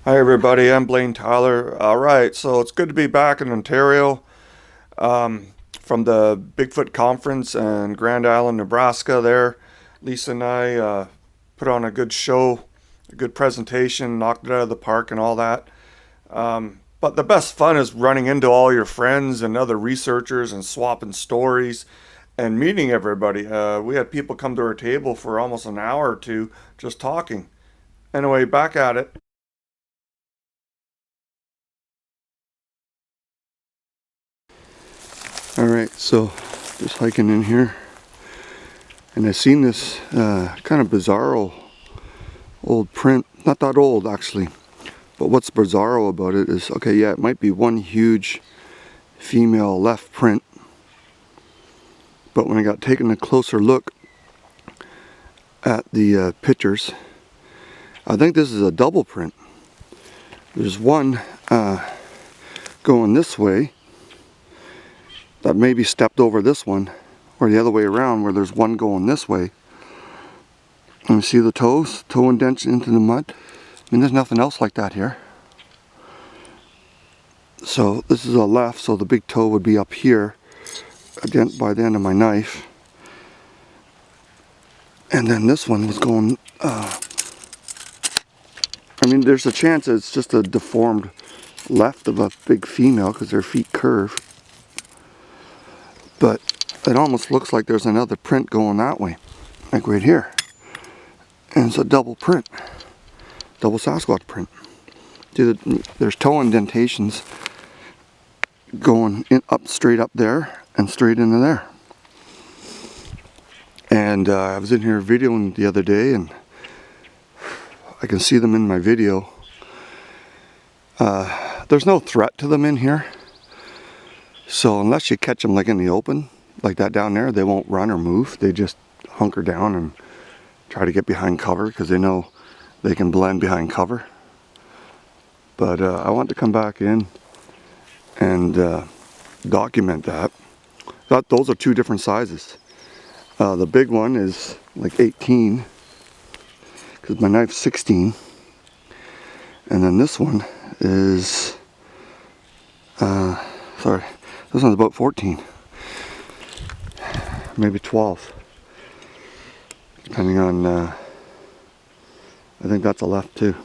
Hi everybody, I'm Blaine Tyler. Alright, so it's good to be back in Ontario from the Bigfoot conference in Grand Island, Nebraska there. Lisa and I put on a good show, a good presentation, knocked it out of the park and all that. But the best fun is running into all your friends and other researchers and swapping stories and meeting everybody. We had people come to our table for almost an hour or two just talking. Anyway, back at it. Alright, so just hiking in here, and I seen this kind of bizarro old print. Not that old actually, but what's bizarro about it is, okay, yeah, it might be one huge female left print, but when I got taken a closer look at the pictures, I think this is a double print. There's one going this way that maybe stepped over this one, or the other way around, where there's one going this way. And you see the toes, toe indents into the mud. I mean, there's nothing else like that here. So this is a left, so the big toe would be up here, by the end of my knife. And then this one was going, I mean, there's a chance it's just a deformed left of a big female because their feet curve. But it almost looks like there's another print going that way, like right here. And it's a double print, double Sasquatch print. There's toe indentations going up, straight up there and straight into there. And I was in here videoing the other day, and I can see them in my video. There's no threat to them in here. So unless you catch them like in the open, like that down there, they won't run or move. They just hunker down and try to get behind cover because they know they can blend behind cover. But I want to come back in and document that. Those are two different sizes. The big one is like 18 because my knife's 16. And then this one is, sorry, this one's about 14. Maybe 12. Depending on, I think that's a left too.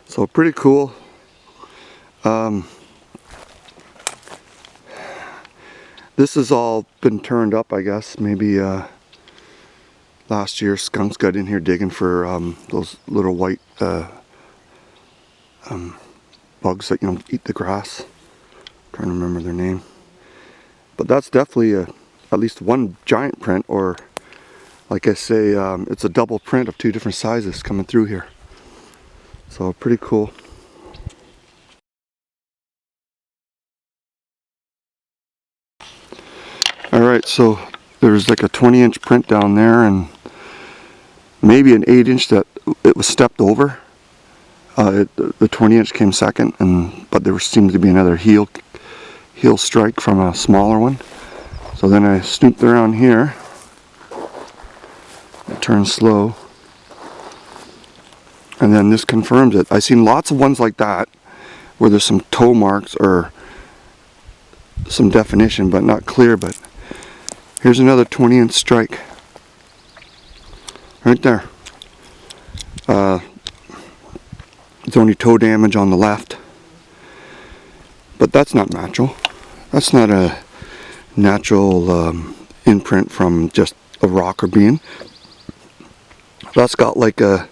So pretty cool. This has all been turned up, I guess. Maybe last year skunks got in here digging for those little white bugs that, you know, eat the grass. I'm trying to remember their name. But that's definitely at least one giant print, or like I say, it's a double print of two different sizes coming through here. So pretty cool. Alright, so there's like a 20-inch print down there and maybe an 8-inch that it was stepped over. The 20-inch came second, but there seemed to be another heel strike from a smaller one. So then I snooped around here. Turn slow. And then this confirms it. I've seen lots of ones like that where there's some toe marks or some definition but not clear. But here's another 20-inch strike right there. It's only toe damage on the left, but that's not natural. That's not a natural imprint from just a rock or being. That's got like a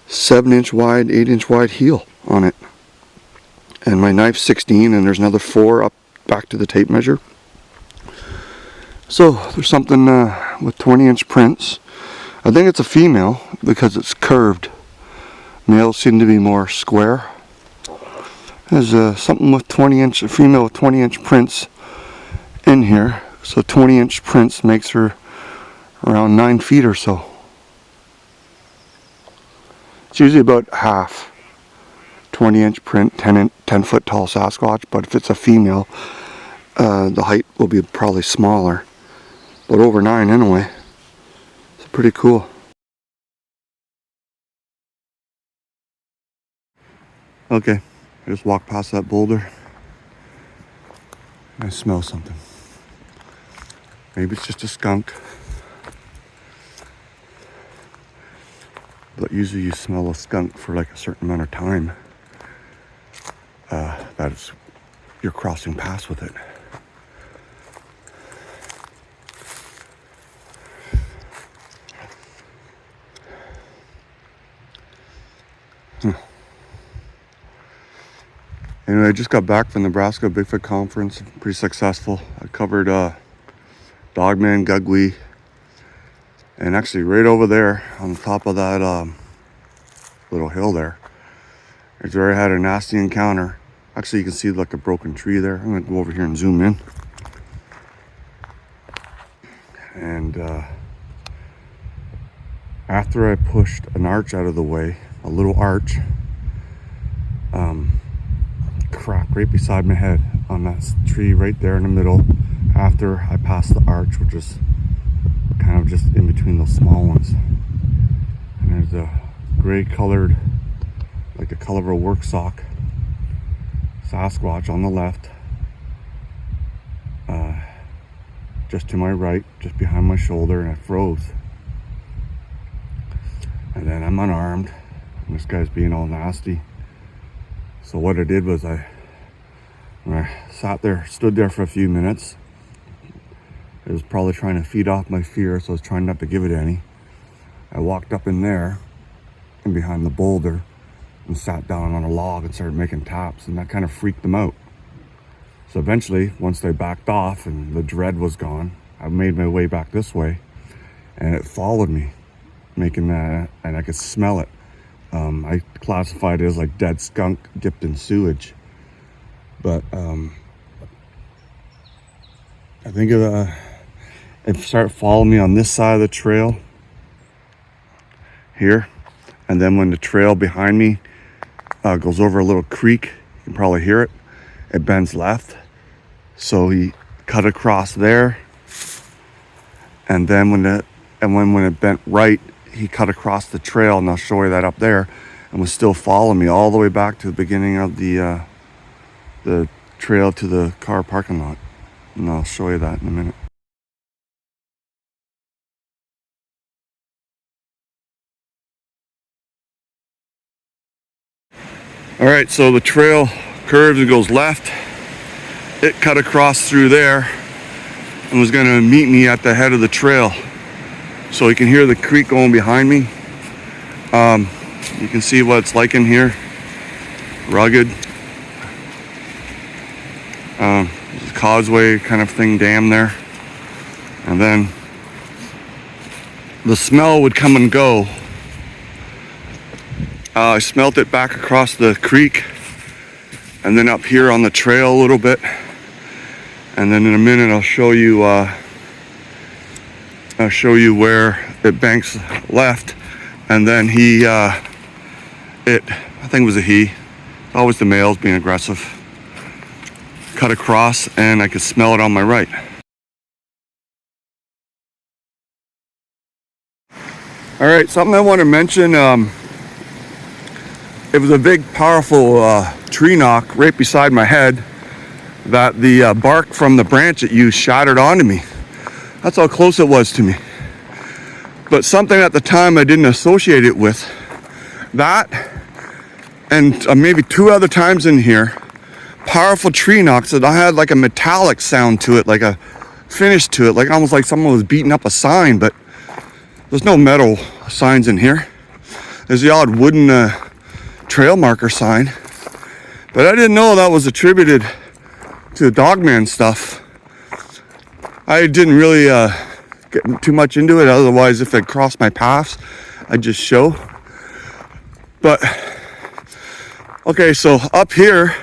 7-inch wide, 8-inch wide heel on it. And my knife's 16, and there's another 4 up back to the tape measure. So there's something with 20-inch prints. I think it's a female because it's curved. Males seem to be more square. There's something with 20-inch, a female with 20-inch prints in here. So 20-inch prints makes her around 9 feet or so. It's usually about half 20-inch print, 10 foot tall Sasquatch, but if it's a female, the height will be probably smaller, but over 9 anyway. It's pretty cool. Okay, I just walked past that boulder. I smell something. Maybe it's just a skunk. But usually you smell a skunk for like a certain amount of time. That is, you're crossing paths with it. Anyway, I just got back from the Nebraska Bigfoot conference. Pretty successful. I covered Dogman, Gugwe, and actually right over there on top of that little hill there is where I had a nasty encounter. Actually, you can see like a broken tree there. I'm gonna go over here and zoom in. And after I pushed an arch out of the way, a little arch, crack right beside my head on that tree right there in the middle after I passed the arch, which is kind of just in between those small ones. And there's a gray colored, like the color of a work sock, Sasquatch on the left, just to my right, just behind my shoulder, and I froze. And then I'm unarmed, and this guy's being all nasty. So what I did was I sat there, stood there for a few minutes. It was probably trying to feed off my fear, so I was trying not to give it any. I walked up in there and behind the boulder and sat down on a log and started making taps, and that kind of freaked them out. So eventually, once they backed off and the dread was gone, I made my way back this way, and it followed me, making that, and I could smell it. I classified it as like dead skunk dipped in sewage. But I think it started following me on this side of the trail here, and then when the trail behind me goes over a little creek, you can probably hear it. It bends left, so he cut across there, and then when it bent right, he cut across the trail, and I'll show you that up there, and was still following me all the way back to the beginning of the trail to the car parking lot. And I'll show you that in a minute. All right, so the trail curves and goes left. It cut across through there and was gonna meet me at the head of the trail. So you can hear the creek going behind me. You can see what it's like in here. Rugged. There's a causeway kind of thing, dam there. And then the smell would come and go. I smelt it back across the creek and then up here on the trail a little bit. And then in a minute I'll show you where it banks left. And then I think it was a he, always the males being aggressive, cut across, and I could smell it on my right. All right, something I want to mention, it was a big, powerful tree knock right beside my head that the bark from the branch it used shattered onto me. That's how close it was to me. But something at the time I didn't associate it with. That, and maybe two other times in here, powerful tree knocks that I had like a metallic sound to it, like a finish to it, like almost like someone was beating up a sign, but there's no metal signs in here. There's the odd wooden trail marker sign, but I didn't know that was attributed to the Dogman stuff. I didn't really get too much into it, otherwise if it crossed my paths, I'd just show. But, okay, so up here,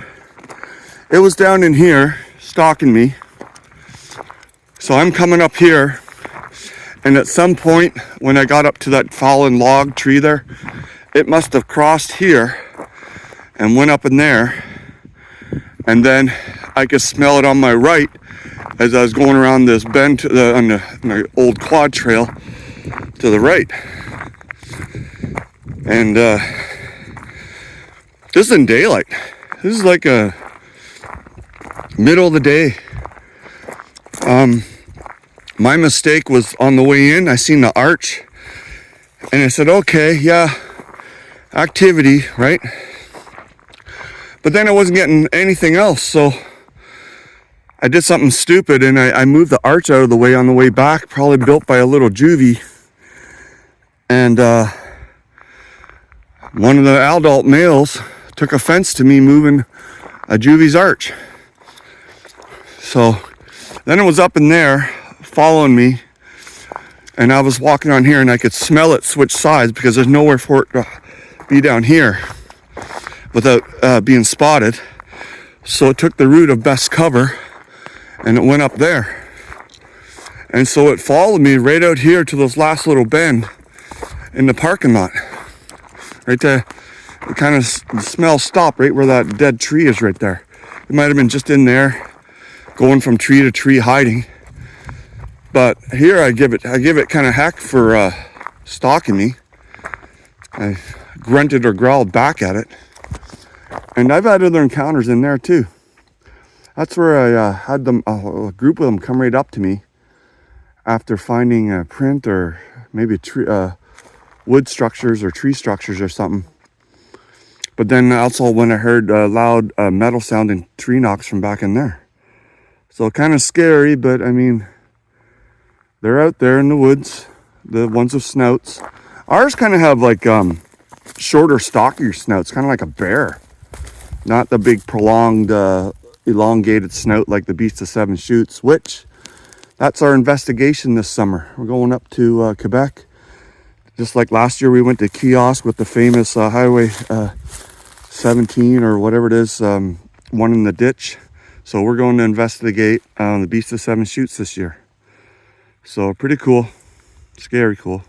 it was down in here, stalking me. So I'm coming up here, and at some point, when I got up to that fallen log tree there, it must have crossed here and went up in there, and then I could smell it on my right as I was going around this bend on the old quad trail to the right. And This is in daylight. This is like a middle of the day. My mistake was on the way in, I seen the arch and I said, okay, yeah, activity, right? But then I wasn't getting anything else, so I did something stupid and I moved the arch out of the way on the way back, probably built by a little juvie. And one of the adult males took offense to me moving a juvie's arch. So then it was up in there following me, and I was walking on here and I could smell it switch sides because there's nowhere for it to be down here without being spotted. So it took the route of best cover and it went up there. And so it followed me right out here to this last little bend in the parking lot. Right there, it kind of the smell stopped right where that dead tree is right there. It might have been just in there, going from tree to tree hiding. But here I give it kind of heck for stalking me. I grunted or growled back at it. And I've had other encounters in there too. That's where I had them, a group of them come right up to me after finding a print or maybe wood structures or tree structures or something. But then also when I heard loud metal sounding tree knocks from back in there. So kind of scary, but I mean, they're out there in the woods, the ones with snouts. Ours kind of have like shorter, stockier snouts, kind of like a bear. Not the big prolonged, elongated snout like the Beast of Seven Chutes, which that's our investigation this summer. We're going up to Quebec. Just like last year, we went to Kiosk with the famous Highway 17 or whatever it is, one in the ditch. So we're going to investigate the Beast of Seven Chutes this year. So pretty cool, scary cool.